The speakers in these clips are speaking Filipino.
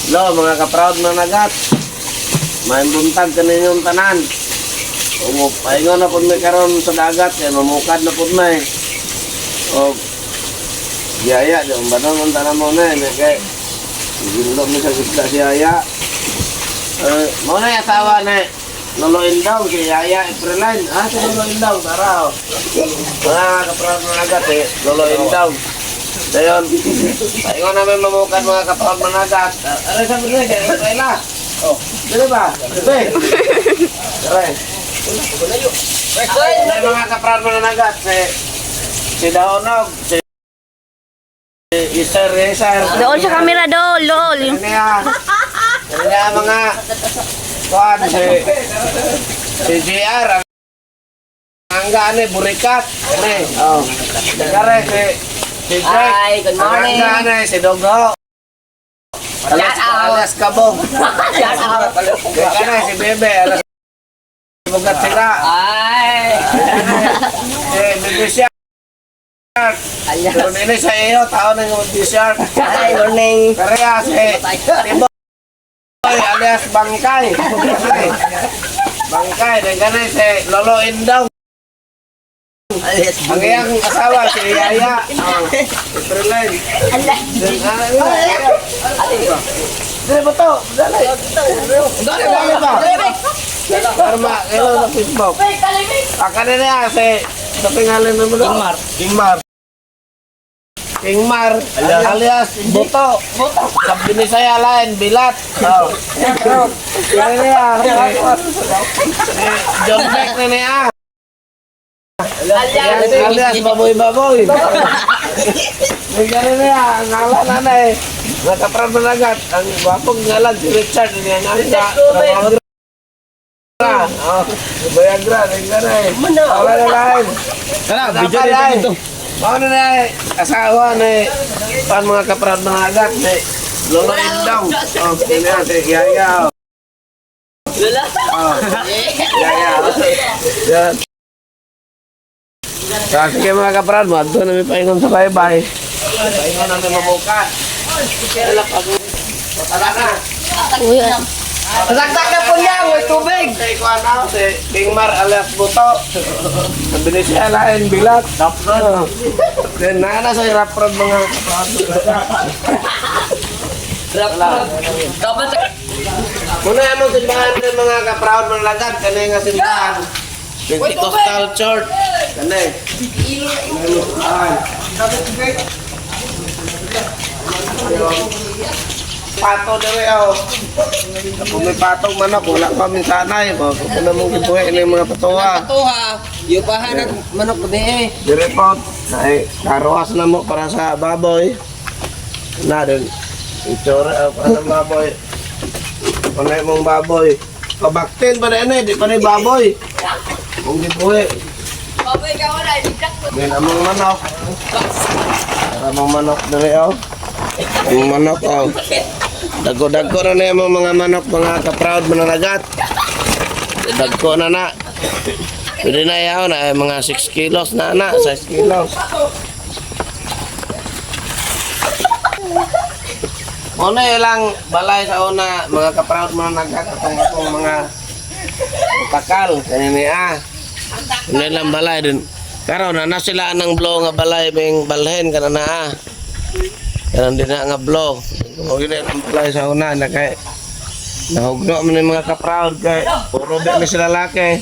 Lo, mga ka-proud na nagat. May buntag kaninyong tanan. Pahingon na po may karon sa dagat. Yan, mamukad na po may. O, yaya, di ba nang tanan mo na eh. Kaya, ginlo mo sa gitna si yaya. Mo na yung asawa na loloin daw si Yaya Epreline. Si loloin daw, tara o. Mga ka-proud na nagat eh, loloin daw. Dayon, pahingon namin mamukan mga ka-proud na nagat. Aray sa mga kaya, Eprela. Dili ba? Dili. Aray. May mga ka-proud na nagat, si Daonog, si Sir. Doon sa camera, doon, lol. Ano yan mga kuhan, si JR, ang gane, burikat. Nagkare, si Jack. Hi, good morning. Ang gane, si Dogo. Alas kabong. Nagkare, si Bebe. Alas bugat sila. Ay. Si Bebe Shark. Pero nila sa iyo, tao na yung Bebe Shark. Hi, morning. Kaya si Tiboy alias Bangkay. Bangkay, nagkare si Lolo Indong. Ang iyang asawa, si Yaya. Epreline. Dali ba ito? Dali. Dali ba? Karma, kailan sa Facebook. Kanina niya, si pingalan naman doon. Kingmar, alias Buto. Sabi ni saya lain, bilat. Kanina niya. John Beck na niya. Alias baboy-baboy. Ganyan niya, ang ngalan na eh. Nakaprab na agad. Ang wapong ngalan si Richard. Viagra, ganyan eh. Wala na lain. Video na dito. Baka na eh, asawa na eh. Paan mga kaprab na agad eh. Lolo Indong. Ganyan, si Yaya. Yaya. Sige mga kaprad, doon namin pahingon sa bye-bye. Pahingon namin mabuka. Tara na. Masagdag na po niya, may tubig. Si Kuanaw, si Kingmar alias Buto. Sabi ni siya lain, bilat. Then nana sa raprod mga kaprad. Dapat Muna yung simbahan ng mga kaprad ng lagad. Kanay nga simbahan. Pentecostal Church. Kanay. Pato na rin ako. Kung may patong manok, wala kami sanay. Kung na mong kibuhay na yung mga patuwa. tuha, yupahan at manok ko eh. Direpot. Karuas na mo para sa baboy. Na din. Itsura para sa baboy. Panay mong baboy. Kabaktin pa rin eh. Di pa rin baboy. Kung kibuhay. Baboy ka wala, ibigak ko. Yan among manok. Among manok na rin ako. Ang manok ako. Dagko-dagko na na yung mga manok, mga ka-proud mananagat. Dagko na. Pwede na yaw na, mga 6 kilos na 6 kilos. Una ilang balay sa una, mga ka-proud mananagat, atong mga utakal, kanina Una ilang balay din. Karon na sila ng blow nga balay, may balhin ka na Karon din na nga blow. Kung gina ang balay sa una na kay nahugno man yung mga ka-proud kay puro ba ni sila laki.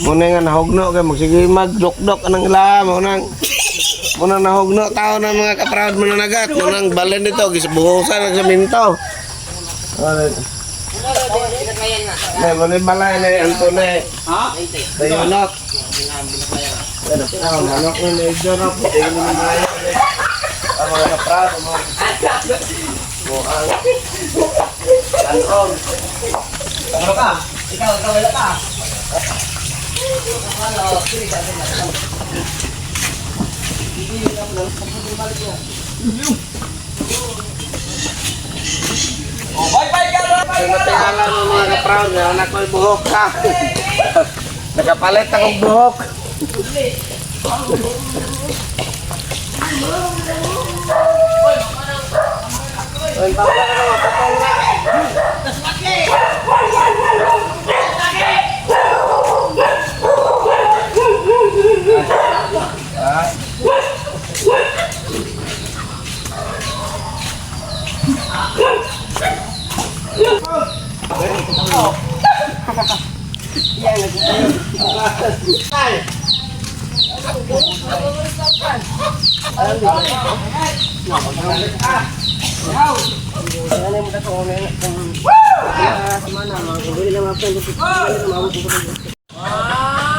Muna nga nahugno kay magsige magdok-dok anang ila munang nahugno tao ng mga ka-proud mananagat. Munang balhin dito gisbuhusan ng semento. May muna balay na Antone. Dayunok. Manok na medyo na po. Tingin naman balay. Ang mga ka-proud Mukhang Tanong. Ano ka? Ikaw wala ka. Bye-bye ka! Natingalan mo mga ka-proud na anak ko'y buhok ka. Nakapalit akong buhok. Ay,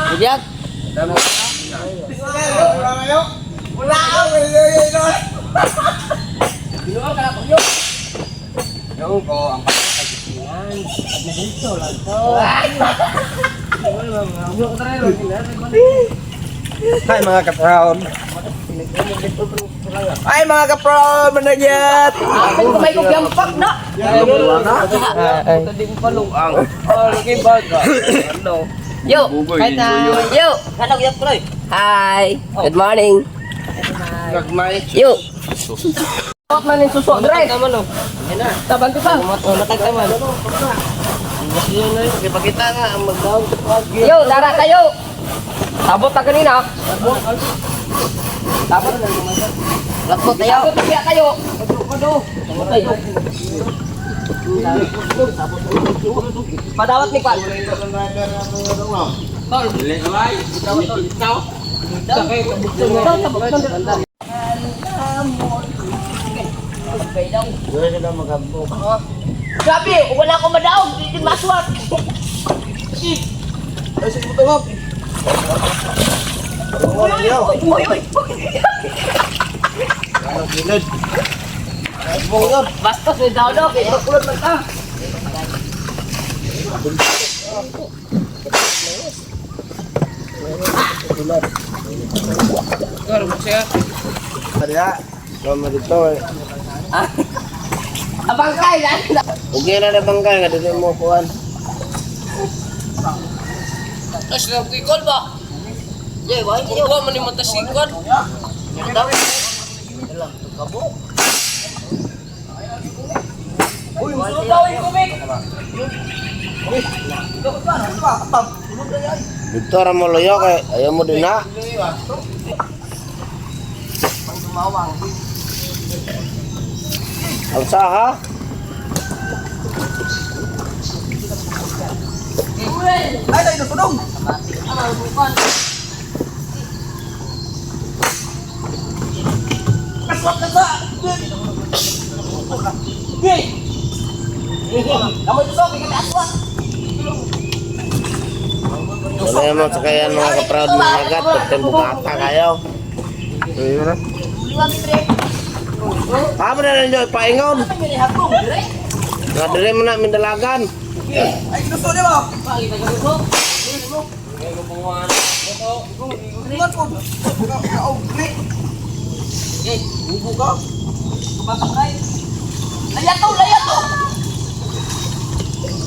Bijak. Hai mga kapraon. Hai mga kapraon, manajat. Akin kumay ko gampak na. Yo, hi now. Yo, hanap yap ko. Hi. Good morning. Yo. Huwag man yung suso, Dre. Taban ka pa. Matagtaman. Yo, dara kayo. Sabot na kanina. Sabot na Lakot tayo. Sabot na kayo. Padawat ni Pan. Sabi, wala akong madaog. Hindi maswat. Basta sa daw kaya kulot man ta. Abang kay lan. Ugay na na bangkay nga dili mo kuan. Tas lang kikol ba? Ye, why mo wa man mo tasikon? Uy, sulawin ko big. Dito ra mo loyo kay ayaw mo din na. Ang saha? Ay, tayo nagpunong. Kaswat na sa. Kamu itu sobi kami aswat. Wala mo sa kaya mga kaproud mga nagat pagtempo bata kayo. Liwa mitre. Paano na ninyo ipaingon? Ini habung dire. Nga dili mo na mindalagan. Ay, gusto niya ba? Pagi ta gusto. Ingat po. Kaugri. Bubu ka. Kapatay. Layat to, layat to.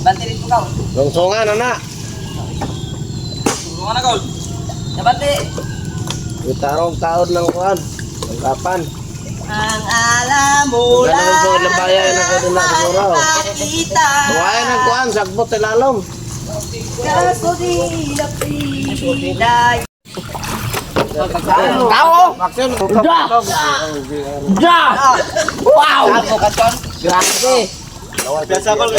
Banti rin kau. Lungsungan na. Tulungan na, Gol. Nabante. Itarong taon ng kuan. Ang kapan. Ang alam mo Ganun po ng bayan ako din na siguro. kita. Tuwain ang kuan, sagbot ilalom. Kaso di napilay. Tao! Wow! Grabe. Biasa, Gol.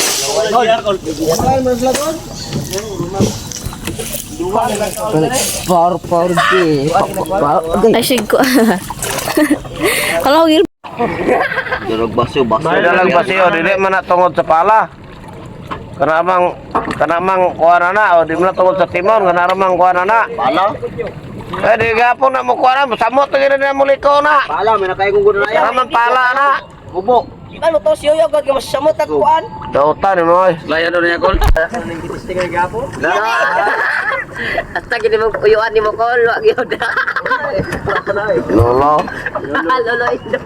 Por di. Asig ko. Kalau gil Durog basyo. Dalag basyo, dili man na tungod sa pala. Kanamang kuha na o di mo na tungod sa timon, kanamang kuha na. Pala? Eh di gapon na mo kuha na, samot na gina na muliko na. Pala, may nakay kong guna na yan. Kanamang pala na. Bubo. Ano to siyo yo gag mas samot at kuan. Dautan ni mo. Layan doon niya, Gol. Hasta gini mo uyuan ni mo kol, wag yo da. Lolo. Lolo indo.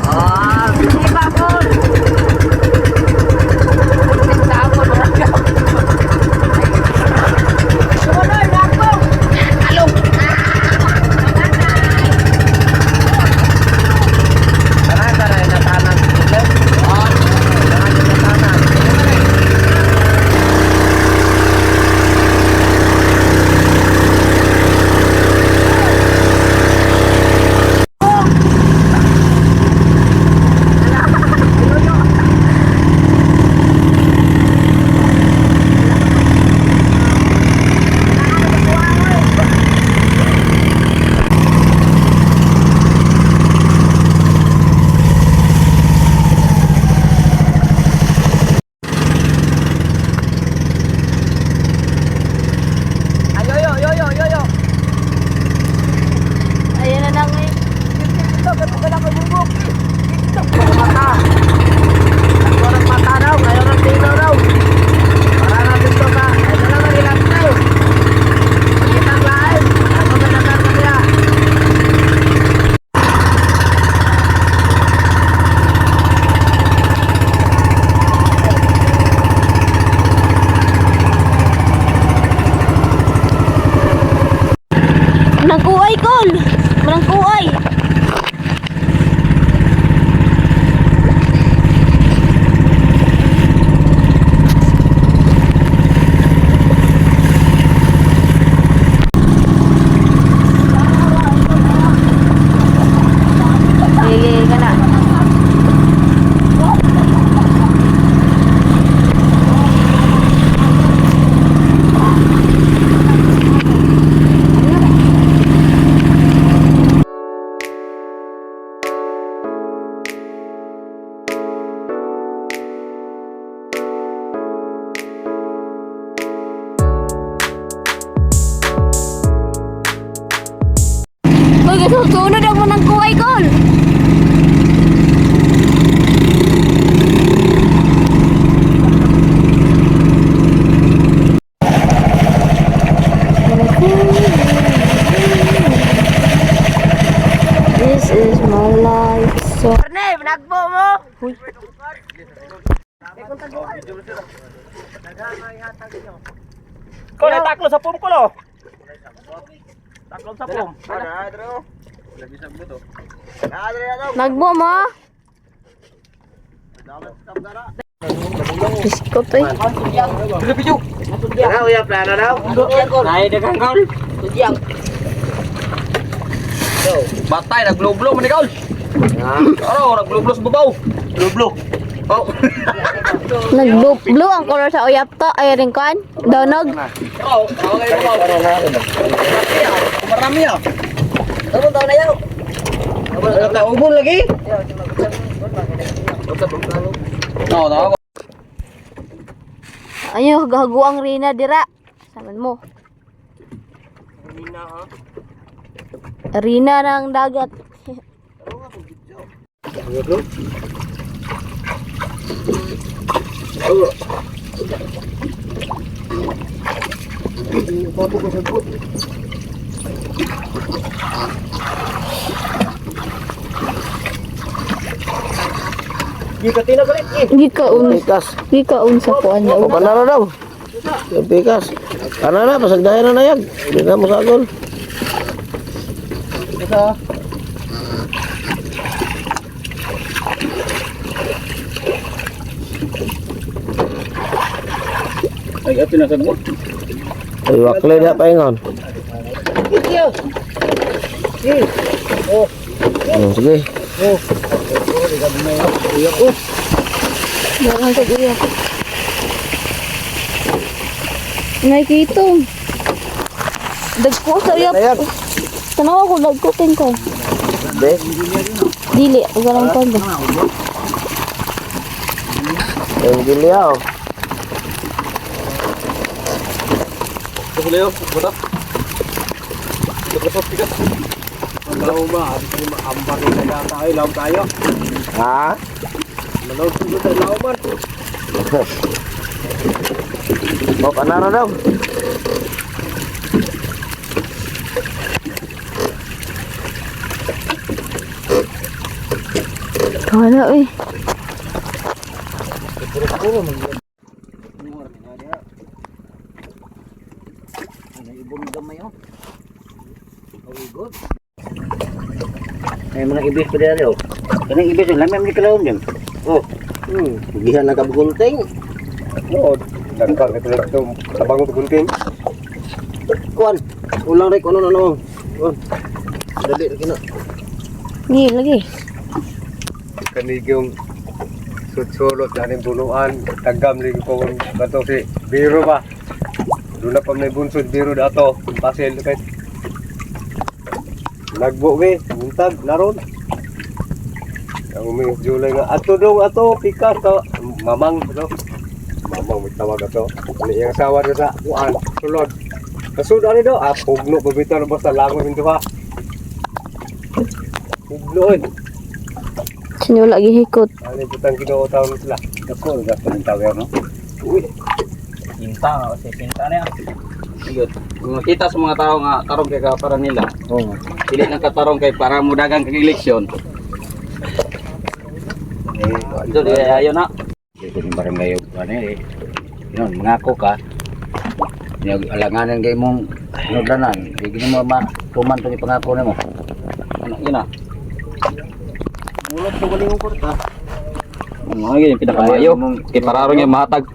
Ah, hindi pa kol. Tapon na. Sumunod na ako. Along. Tanan na tanan So, Arne, nagbo mo. uy. Ko na taklo sa pum ko lo. Taklo sa pum. Nagbo mo? Biskot eh. Ano ya plano daw? Nay dagang kol. Tudyang. Batay naglublo man ikaw. Aro naglublo sa babaw. Lublo. Oh. Nag-blue ang color sa uyap to. Ay, ringkon. Donog. Oh, okay babaw. Marami ah. Tawon taon na yaw. Ubon lagi. No, no. Ayo, gago ang Rina dira. Saman mo. Rina ng dagat. Gikatina balik. Gikaon sa kuan O daw. panaro daw. Yung pikas. Ano na, pasagdahin na yan. Hindi na masagol. Ay, ato na sagot. Ay, wakli na paingon. Sige. Daran sa uyap. Ngay kitong. Dagko sa uyap. Ayan. Tanawa ko dagko king ko. Be. Dili, ugalang kon ba. Yung giliyaw. Leo, buta. Tapos tigas. Ano ba? Ambar na yata ay laom tayo. Ha? Manood ko sa laoman. O panaro daw. Wala eh. Ay, mga ibis pa dyan yun. Kanang ibis yun, lamang di kalawin dyan. Oh. Gihan na kabugulting. Oo, dagdag ito lang ito. Tabang ito gunting. Kuan. Ulang rin, ano. Kuan. Dali, lagi na. Ni lagi. Kanig yung sutsulot na yung bunuan. Tagam lagi ko kung bato si Biro ba. Doon na pa may bunsod Biro dato. Pasil kay nagbo be, buntag, naron. Ang umingos July nga, ato daw, pikas ka, mamang, ito. Mamang, may tawag ito. Ano yung asawa na sa buwan, sulod. Kasuda ni daw, pugno, pabita na basta langon yung duha. Pugno, Sinyo lagi hikot. ano yung putang kinuutaw mo sila. Ako, gasto ng tawer, no? Uy. Sinta, kasi sinta na yan. Good. Kung makita sa mga tao nga tarong kay para nila. Oo. Dili nang katarong kay para mo dagang kag eleksyon. Ito di ayo na. Ito yung barangay ano eh. Yun, mangako ka. Alanganan kay mong nagdanan. Hindi mo tuman to pangako nimo. Ano yun na? Mulot ko galing ko ta. Ano yung pinakamayo? Kay pararong yung matag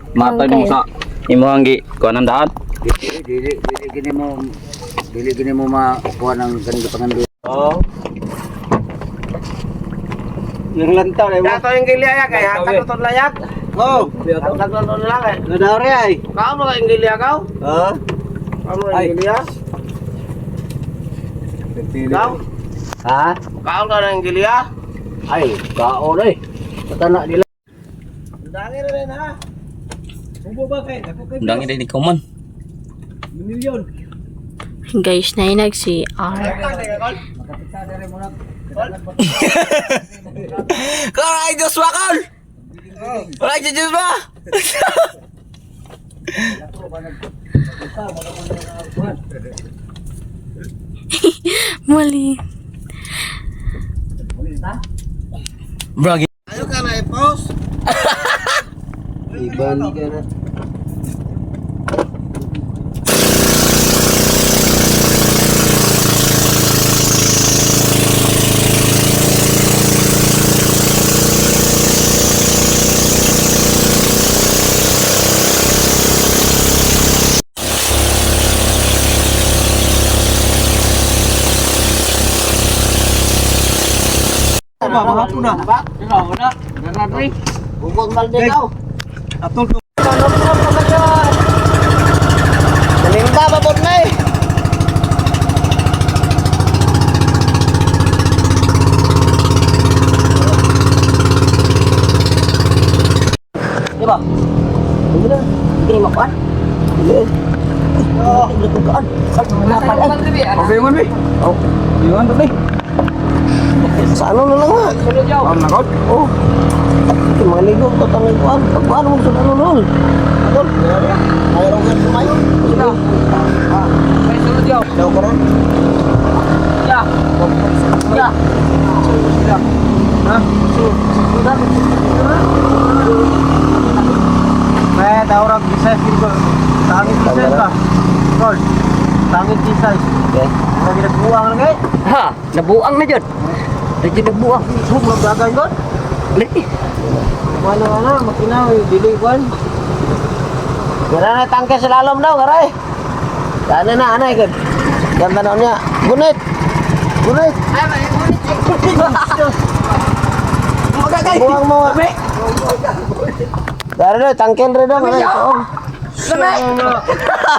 mo sa imuhang gi kuanan daan. Dili gini mo makuha ng ganito pangandu. Oo. Yung lantaw na Dato yung giliya kay hatag to layak. Oh, Hatag to layak. nadari ay. Kau mo yung giliya kau? Ha? Kau mo yung giliya? Kau? Ha? Kau ka ng giliya? Ay, kaon ay. Patana nila. Dangi rin ha. Subo ba kay? Dangi din ikaw man. Milyon. Guys, nainag si R. Kau Diyos ba, Kol? Wala si Diyos ba? Mali. Ayo ka na i-pause. Iban ka na. Mahapon na. Bukod mal din daw. Atol ko. Salimba pa po na eh. Di ba? Hindi na. Hindi na makuan. Hindi. Hindi ko kaan. Okay man, be. Oh. Iwan to, be. Sa ano na lang nga? Ang nakot. Oh. Mga ligo ko tangin kuan. Pagkuan mo sa ano nun. Atol. Mayroon nga kumayo. Sino? May sunod yaw. Daw ko ron. Ya. Ya. Ha? May tawag bisay ko. Tangit bisay ka. Tol. Tangit bisay. Okay. Lagi nagbuang na kay. Ha, nabuang na jud. Dito nabuang. Hug magdagay ko. Lagi. Wala na, makinaw dili kwan. Gara na tangke sa lalom daw, garay. Dana na anay gud. Ganda na niya. Gunit. Gunit. Buang mo. Gara na tangken rin daw, garay.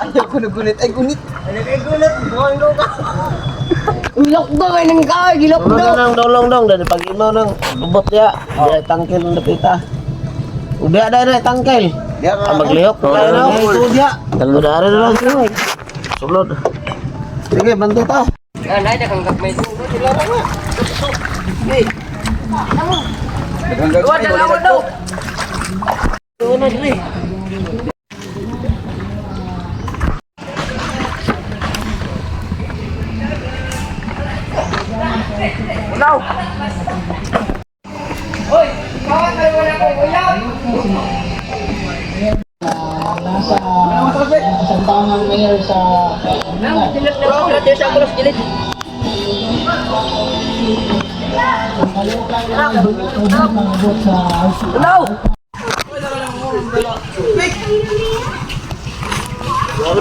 Ayaw ko na gunit. Ay gunit. Ay gunit. Buang daw ka. Gilok daw ay nang kaway, gilok daw. Nang dolong dong dari pagi mo nang bubot ya. Dia tangkel na pita. Udah ada na tangkel. Dia Maglihok kayo na. Itu dia. Dalo daro na lang sila. Sulod. Sige, bantu ta. Nay dah kanggap may dugo sila ra. Luar dah lawan daw. Doon na dili. Unaw. Hoy, kawan kayo wala ko uyaw. Tantangan mayor sa Dilip na ako natin sa cross gilid. pangabot sa Unaw.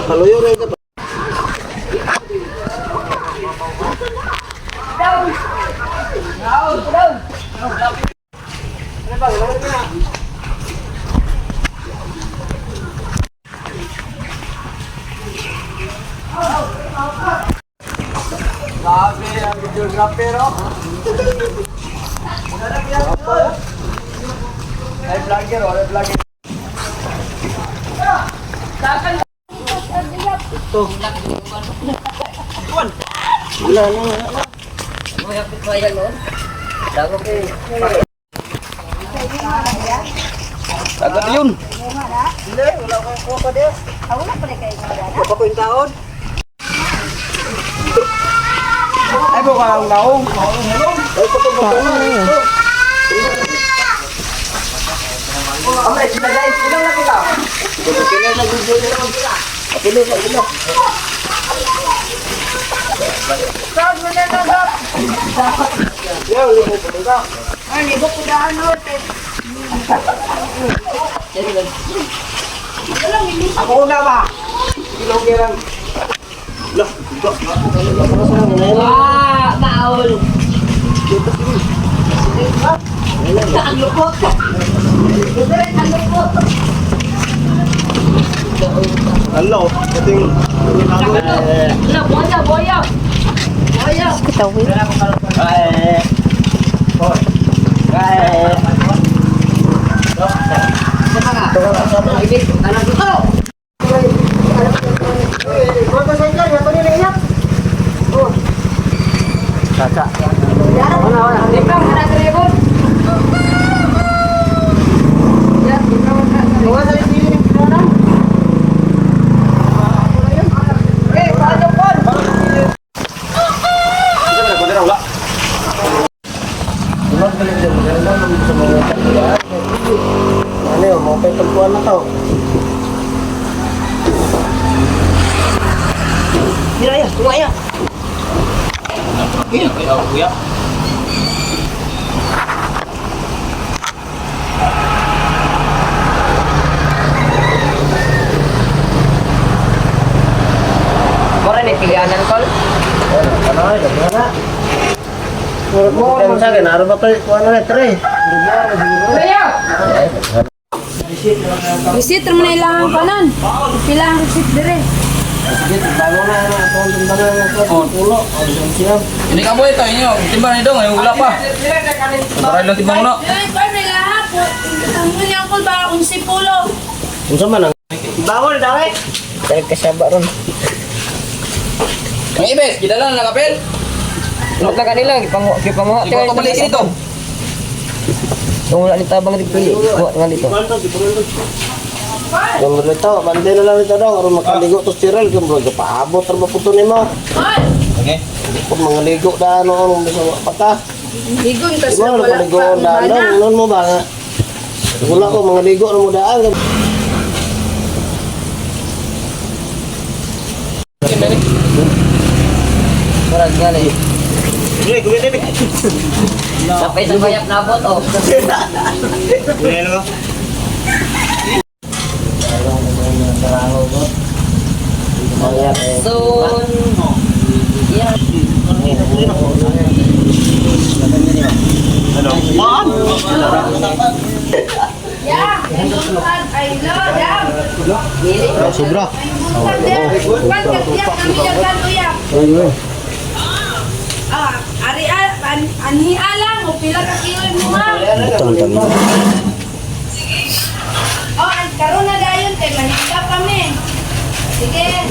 Paluyo rin ka. Sabi ang videographer, oh. Ay vlogger, oh, ay vlogger. Wala na. May hapit pa yan noon. Dago kay. Agad yun. Hindi, wala ko kuha pa din. Wala pa rin kayo. Apa ko yung taon? Ay po ka lang naong. Ay po ko Amay, sila guys, ilang na kita. Sila na video nila naman sila. Apilo, apilo. Saan mo na nagap? Yeah, libo po ka. Ay, libo ko daan no. Ako na ba? Ilong kirang. Lah, Baol. Ang lupot. Ang lupot. hello. Kating Wala, boya, boya. Boya. Ketahui. ay. Ay. Caca. galit din. Maganda naman sa mga tagpuan. Ano yun, mga pagpuan na to. Hiraya, tumaya. Kuya. Mura ni pilihanan kol. Ano ay, nagmana. Mo naman sa akin, araw ba ito? Kuha na rin, tre. Receipt naman na ilangan pa nun. Kailangan receipt dire. Sige, bago na ano, ito ang timbangan na ito. Pulo, ang siyam. Ini kamu itu ini timbang ini dong, wala pa. Taray lang timbang no. Ay, pa may lahat. Ang niya ko ba kung si Pulo. Kung saan man ang... Bawal, dawit! Dahil kasaba ron. Ang ibes, kita lang nakapel. Inot na kanila, kipanguha. Ikaw ko balik dito. Kung wala ni tabang dipili, kuha nga dito. Yung rito, bandi na lang rito daw. Karoon makaligo to sterile. Kung bro, paabot rin ba puto ni mo? Okay. Kung mga ligo na ano, anong bisa pata. Ligon Di kasi ba, wala napaligo pa. na ano, ano mo ba nga? Wala ko, mga ligo na mo daan. Murag gali. Sapay sa bayap na abot, oh. Soon. Yeah. Yeah, ay love, yeah. Sobra. Kan katiyak kami jagan uyak. Ah, ari anhi alang o pila ka kilo mo ma. Oh, ang karon na dayon kay mahigda kami. Sige.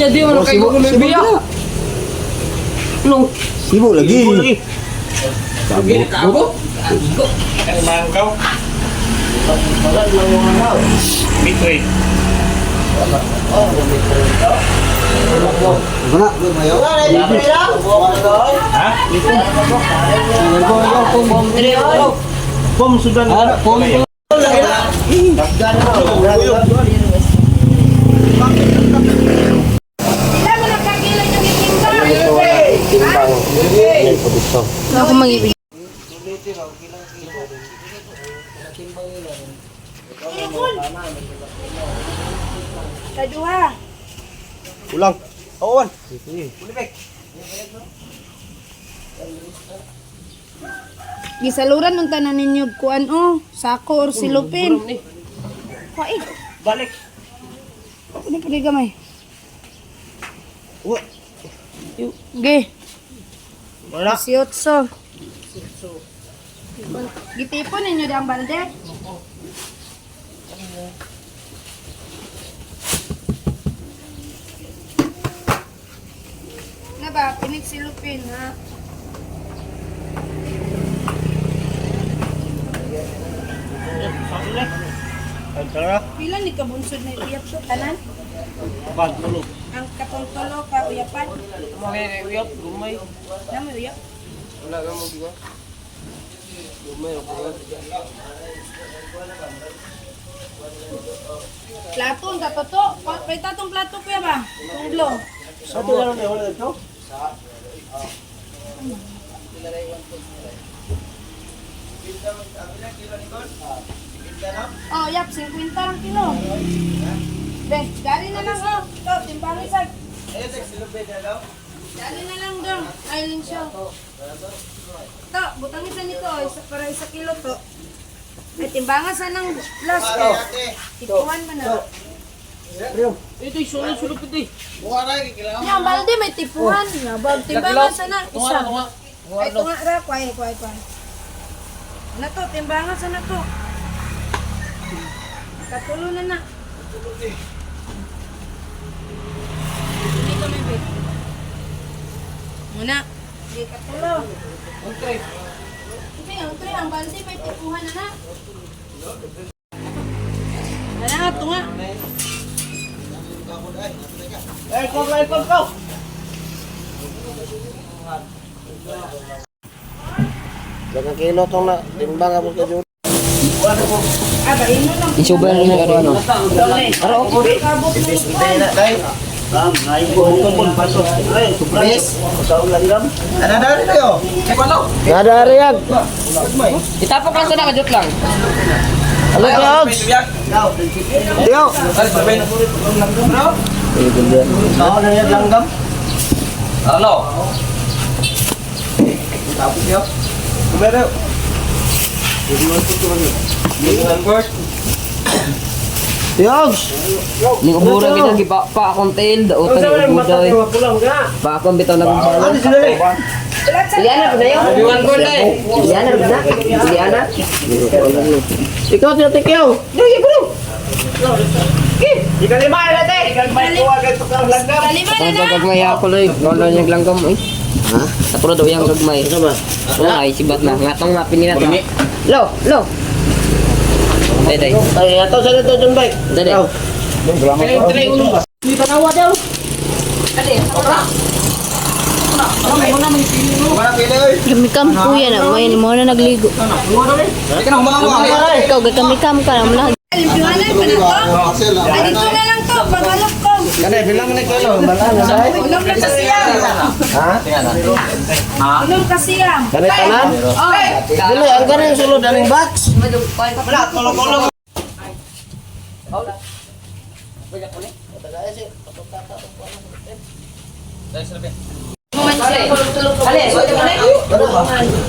Ya dia mana kayak gue lebih ya. Lu Sibuk lagi. Ini kamu. Mana? Pom sudah ada. Pom. Sila mo nakakila yung itimba. Timbang. Ini produkto. Ako mag-ibig. Kaduha. Ulang. Awan. Gisaluran ng tanan ninyo kuan o sako or silupin. Kuai. Balik. Ano pa gamay? Uwa. Ge. Wala. 18. Gitipon ninyo di ang balde? Na ba? Pinig-silupin, ha? Pila ni kabunsod na iyap to, tanan? Ang katong-tulo ka uyapan? uyap gumay. Namo uyap? Wala ka mo giga. Plato, ang katoto. May tatong plato kuya ba? Tunglo. Satu lang na wala dito. Oh, yap, 50 ang kilo. Be, gali na lang oh. To, timbang isag. Gali na lang dong. Ailing siya. To, butang isa nito. Para 1 kilo to. Ay, timbangan sa ng last. Ituhan mo na. Ito sulod-sulod piti. Yung balde may tipuhan. Timbangan sa na. Isa. Ay, tunga ra. Kuhay. Na to, timbangan sa na to. Katulo na na. Dito may bit. Muna. Di katulo. Hindi, ang balde may tipuhan na na. Ano, tunga. Dagang kilo tong na timbang ako kay Judy. Isuban rin yung ano. Nada riyag. Itapok lang sa nakajot lang. Ano riyag? Tiyo. Sao na riyag langgam? Ano? Kumero. Tiyog. Ning ubura kita gipa akong tail daotan ni ubuday. Pa akong bitaw na Ano sila eh? Iliana na yun. Biwan ko na eh. Iliana na. Iliana. Ikaw tiyo tikyo. Sige bro. Kalima Ang na na. gagmay ako loy. Wala niyang langgam eh. Ha? Sa puro daw yung gagmay. Ano ba? Wala ay sibat na. Ngatong mapin nila to. Lo. Day. Ay, ato sa dito John Bike. Day. Gamikam kuya na, may mo na nagligo. Ikaw gagamikam ka na mula. Limpyohanan pa na to. Ay, dito na lang to. Pag-alok ko. Kanay bilang ni kilo. Balaan na dai. Inom na kasi yan. Ha? Inom kasi yan. Kanay tanan? Oh. Dili ang kanay sulod aning box.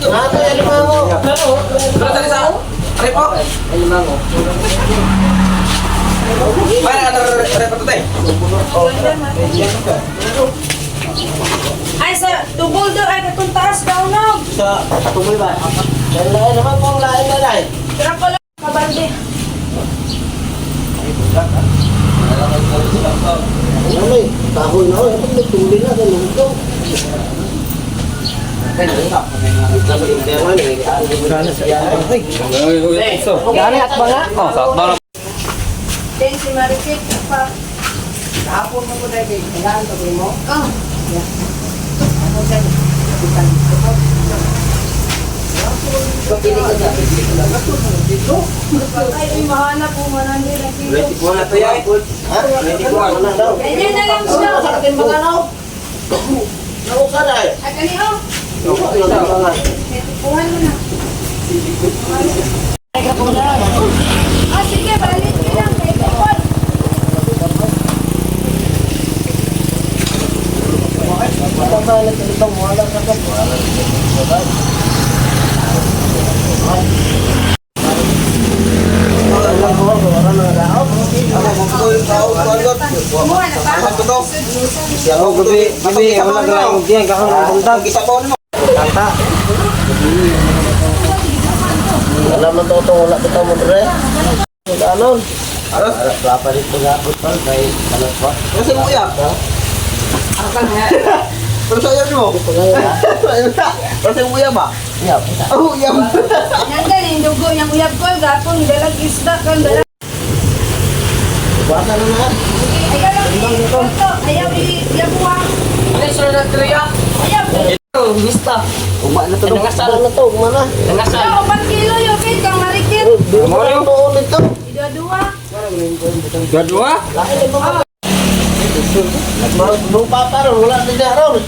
Ato ya lima mo. Ay, sa tubol daw. Ay, katong taas daw no. Sa tumoy ba? Dahil naman pong lain na dai. Tira ko lang. Kabalde. Ano eh? Kahoy na oh. Ito tuli na sa lungkong. Gani at mga. Oh, sa bala. Then si Marikit pa. Kahapon mo ko dahil. Kailangan to mo? Oh. Ay, mahanap po manandi na kilo. Wala to yan. Ha? Wala daw. Ganyan na lang siya. Sa akin mga ano? Nausa na eh. Ay, kani oh. Kuhan mo na. Ah, sige, balik ko lang. Kay Tepon. Kumuha na pa. Ako gabi wala ka lang diyan kahon ang buntag. Isa pa mo. Tata. Alam mo to wala to mo dire. Anon. Aros, apa dito gapon pa kay alas pa. Kasi mo ya. Pero saya mo. Kasi mo ya ba? Ya. Oh, ya. Yan galing, dugo yung uyab ko. Gapon, dalag isda kan dalag. Bata na na. Ay, galang. Ayaw, iyabuha. Ayaw. Mista. Uma na to. Nangasal. Na to, uma na. Nangasal. Ayaw, 4 kilo yung kit, kang marikit. Mo to dito. Idua-dua. Gadwa? Lupa pa ron, wala na dyan ron.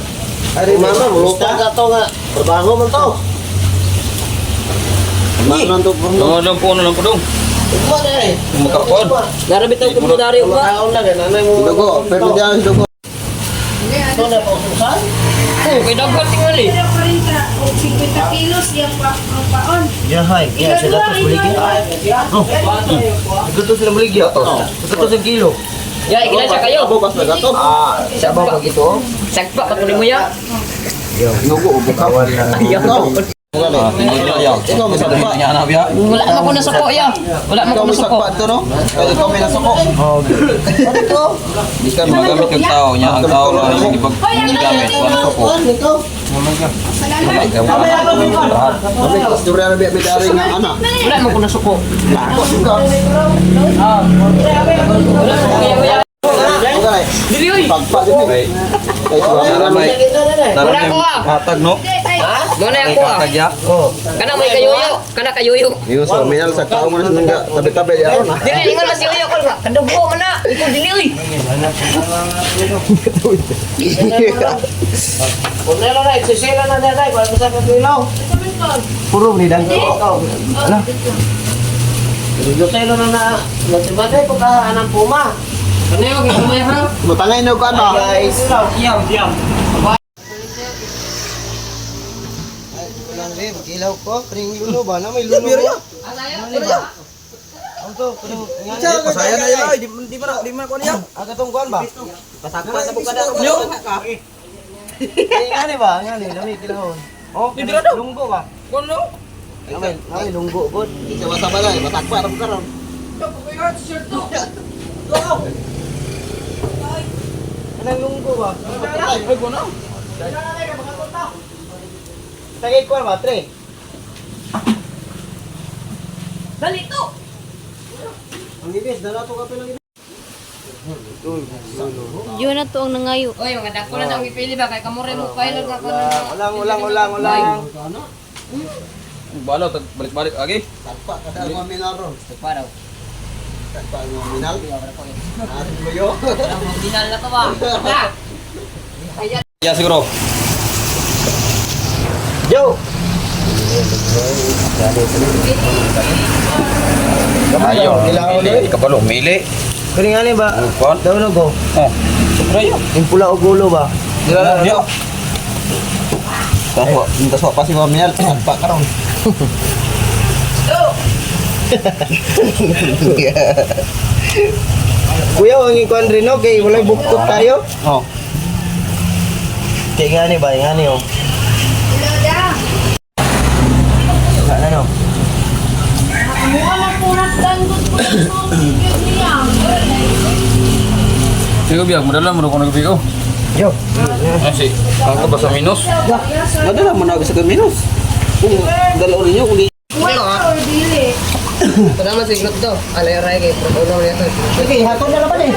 Ay, mama, lupa ka to nga. Trabaho man to. Mama to po. Dong po dong. Ikaw na eh. Makapod. Narabitaw ko dari ko. Makaon na, nanay mo. Dugo, pero diyan dugo. Ito na po, susan? Oh, kay dagat tingali. Pero pa rin ka, 50 kilos yung ang paon. Yeah, hi. Yeah, sila to buligid. Ito sila buligya to. Ito sa kilo. Ya, ikilan siya kayo. Bukas na gato. Sa baba gito. Sagpa ka mo ya. Dugo, bukawan na. Ayaw. Ikaw, may sakpa. Wala mo ko nasuko ya. Wala mo Ikaw, ko may nasuko. sakpa ito, no? Kaya ikaw may nasuko. Ano ito? Di ka magamit ng tao niya. Ang tao lang yung ipagamit. Wala ko po. Ito. Istorya na biya may nga anak. Wala mo ko nasuko. Lakos ka. Wala mo kaya. Dili oy. Muna ko ah. Hatag no? Ha? Muna ako ah. Hatag ya. Kana may kayuyo. Kana kayuyo. Yung so, minal sa tao mo na tabi-tabi ya. Dili ingon mas yuyo ko. Kadugo man na. Iko dili oy. Punelo na, sisila na dyan ay, para sa kapilaw. Puro ni dan. Ano? Sisila na natimaday ko ka anang puma. Ano yung gagawin ha? Matangay no ka ba? Guys, Diam. Kilaw ko, kring lulo ba na may lulo. Pasaya na ya. Di mana ko niya. Aga tong kuan ba? pasakpan sa bukada ko. Yo. Ngani ba? Ngani dami kilahon. Oh, Di dira daw. lunggo ba? Kono. Ay lunggo gud. Isa ba na matakpa ra karon. Anong lunggo ba? Ay kono. Tagay kuan ba, tre? Dali to. Ang ibis dala to ka pilang Yun na to ang nangayo. Oy, mga dako na nang ipili ba kay kamore mo pilot na ko. ulang. Balaw tag balik-balik agi. Takpa kada mo minaro. Para. Takpa mo minal. Ari mo yo. Ang dinal na to ba? Ya siguro. Yo. Ayo. Mili kabalo mili. Kani ngani ba? Kon. Daw no go. Oh. Sobra yo. Yung pula o gulo ba? Dila yo. Taso pa si minal. Takpa karon. Kuya, ang ikuan rin no, kay walay buktot tayo. Oh. Kay ngani ba, ngani oh. Ano no? Sigo biyak modal mo ko nagbigo. Yo. Asi. Ang ka ba sa minus? Madala mo na sa minus. Kung dalaw ninyo kung Salamat sa iglot to. Alay-ray kay protono niya to. sige, hakon na laban eh.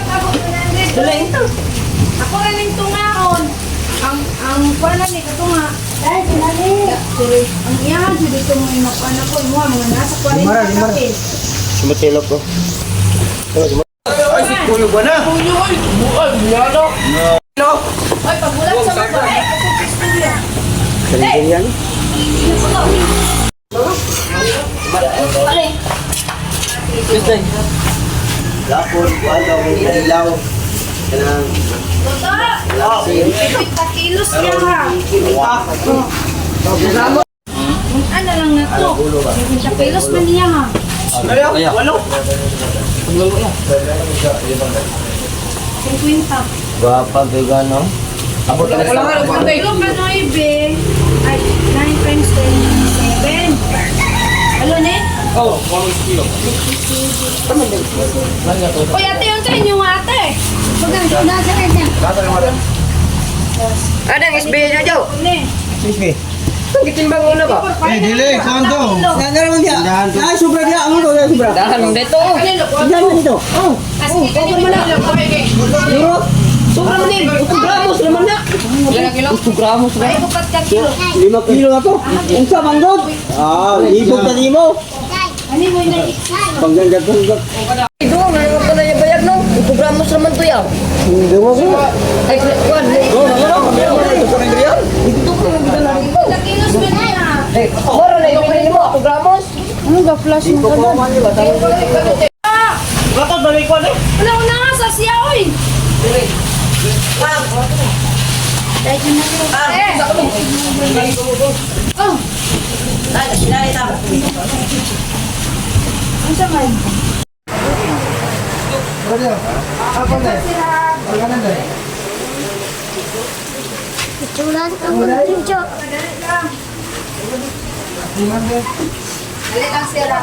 Ako rin yung tungaon. Ang pala ni katunga. Dahil sinali. Ang iyan, dito mo yung anak ko. Mga nasa 40 kapil. Sumatilok ko. Ay si kuyo ba na? Ay, pagulat sa mga. Sarili yan. Lapon, kualaw, may ilaw. Kanang Toto! 50 kilos niya ha. Ano lang na to? 50 kilos man niya ha. Aya. Walo. 50. Guwapa, vegano. Abot ka na. Kilo ka no ibe. Ay, 9 times 10. 7. Ano ne? Oh, 1 kilo. Uy, ate, yun sa inyo nga ate. Maganda na sa kanya. Adang SB nyo, Jo. Ne. Sige. Ang gitimbang una ba? Dili, kanto. Nagara mo diya. Ay, sobra diya. Amo to, sobra. Dahan mo dito. Diyan mo dito. Oh. Sige, mo na. Sobra mo din. 8 gramos naman na. Ilang kilo? 8 gramos na. Ay, bukat ka kilo. 5 kilo na to. Unsa manggod? Ah, ibog na nimo. Ano mo yung na-exit? Panggangat-gangat. Ito, ngayon ko na yung bayad no. 8 gramos naman to yaw. Hindi mo ko. Ay, kuwan. Ito ko lang ganda na rin. 50 kilos man niya. Eh, moro na yung pinili mo. 8 gramos. Ano ga flash mo ka doon? Bakit balik ko na? Wala ko na nga sa siya, oy. Dahil yun na kilo. Oh. Ang saman. Itulan ang video. Dali lang sila.